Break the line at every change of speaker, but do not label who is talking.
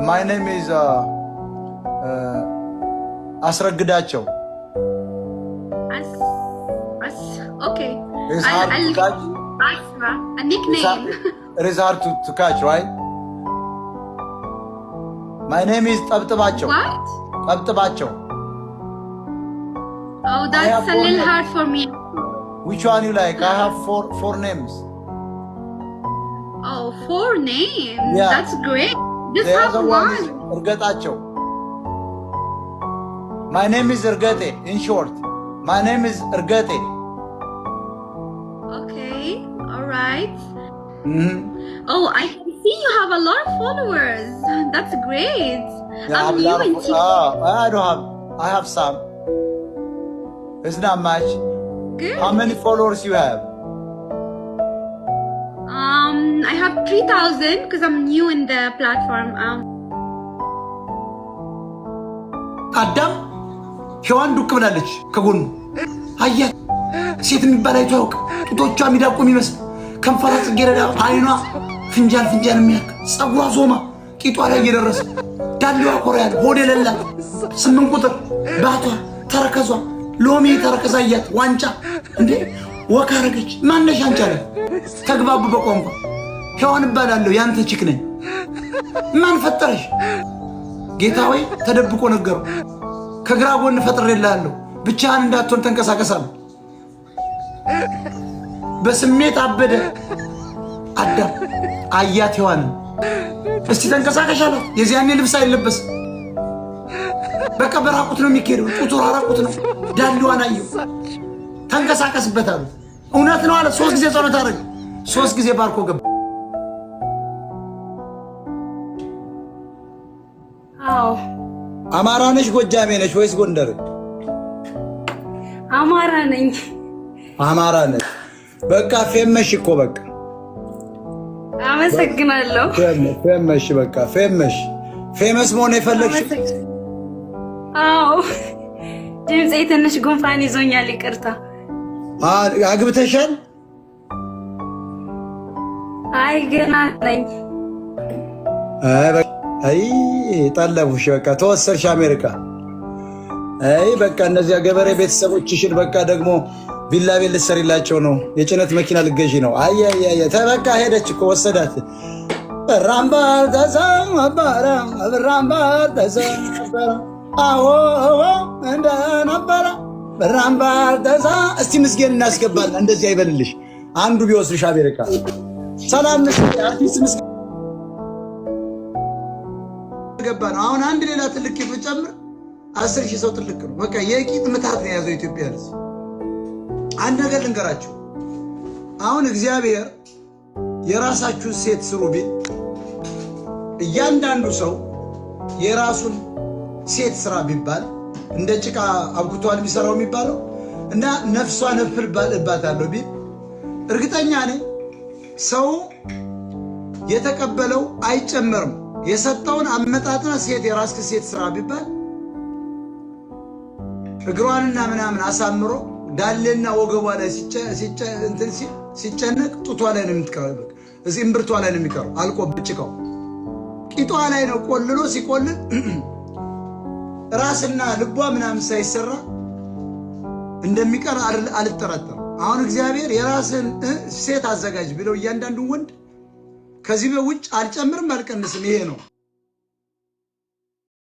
My name is Asragdacho.
Okay.
It's hard to catch.
Asra, a nickname.
It is hard to catch, right? My name is Tabtabacho.
What?
Tabtabacho.
Oh, that's a little hard for me.
Which one you like? I have four names.
Oh, 4 names.
Yeah.
That's great. Just
The
have
other one is
one.
Ergatacho. My name is Ergate, in short. My name is Ergate.
Okay. All right.
Mm-hmm.
Oh, I can see you have a lot of followers. That's great.
Yeah, I have a lot of, I have some. It's not much.
Good.
How many followers you have?
I have 3,000 because I'm new in the platform.
አዳም ሔዋን ዱቅ ብላለች ከጎኑ አያት ሴት የሚባል አይቶ ያውቅ ጡቶቿ ሚዳቁ የሚመስል ከንፈሯ ጽጌረዳ አይኗ ፍንጃል የሚያክ ጸጉሯ ዞማ ቂጧ ላይ እየደረሰ ዳሌዋ ኮሪያል ሆዴ ለላት 8 ቁጥር ባቷ ተረከዟ ሎሚ ተረከዛያት ዋንጫ እንዴ ወካረገች ማነሽ አንቻለ ተግባቡ በቋንቋ ሔዋን እባላለሁ ያንተ ቺክ ነኝ ማን ፈጠረሽ ጌታ ሆይ ተደብቆ ነገሩ ከግራ ጎን ፈጥሬልሃለሁ ብቻህን እንዳትሆን ተንቀሳቀሳለሁ በስሜት አበደ አዳም አያት ሔዋን እስቲ ተንቀሳቀሻለሁ የዚያኔ ልብስ አይለበስ በቃ በራቁት ነው የሚኬደው ጡቱ ራቁት ነው ዳሌዋን አየው ተንቀሳቀስበታል እውነት ነው አለ 3 ጊዜ ጸሎት አደረገ 3 ጊዜ ባርኮ ገባ
አዎ
አማራ ነሽ ጎጃሜ ነሽ ወይስ ጎንደር?
አማራ ነኝ።
አማራ ነሽ። በቃ ፌመሽ እኮ በቃ
አመሰግናለሁ።
ፌመሽ በቃ ፌመስ መሆን የፈለግሽ?
አዎ ድምጼ ትንሽ ጉንፋን ይዞኛል ይቅርታ።
አግብተሻል?
አይ ገና ነኝ።
አይ ጠለፉሽ በቃ ተወሰድሽ አሜሪካ። አይ በቃ እነዚያ ገበሬ ቤተሰቦችሽን በቃ ደግሞ ቪላ ቤት ልትሰሪላቸው ነው የጭነት መኪና ልገዢ ነው። አይ ተበቃ ሄደች እኮ ወሰዳት። በራምባር ተሰማባራ በራምባር ተሰማባራ አዎ እንደነበረ በራምባር ተሳ እስቲ ምስጌን እናስገባለን። እንደዚህ አይበልልሽ አንዱ ቢወስድሽ አሜሪካ። ሰላም ነሽ አርቲስት ምስጌን ገባ ነው። አሁን አንድ ሌላ ትልቅ ቂጥ ጨምር 10,000 ሰው ትልቅ ነው። በቃ የቂጥ ምታት ነው ያዘው ኢትዮጵያ ልጅ። አንድ ነገር ልንገራችሁ። አሁን እግዚአብሔር የራሳችሁን ሴት ስሩ ቢል እያንዳንዱ ሰው የራሱን ሴት ስራ ቢባል እንደ ጭቃ አብኩቷል የሚሰራው የሚባለው እና ነፍሷን እፍልባታለሁ ቢል እርግጠኛ ነኝ ሰው የተቀበለው አይጨመርም። የሰጠውን አመጣጥና ሴት የራስክ ሴት ስራ ቢባል እግሯንና ምናምን አሳምሮ ዳሌና ወገቧ ላይ ሲጨነቅ ጡቷ ላይ ነው የምትቀረው። እዚህ እምብርቷ ላይ ነው የሚቀረው። አልቆ ብጭቀው ቂጧ ላይ ነው ቆልሎ ሲቆልል ራስና ልቧ ምናምን ሳይሰራ እንደሚቀር አልጠራጠርም። አሁን እግዚአብሔር የራስን ሴት አዘጋጅ ብለው እያንዳንዱ ወንድ ከዚህ በውጭ አልጨምርም አልቀንስም ይሄ ነው።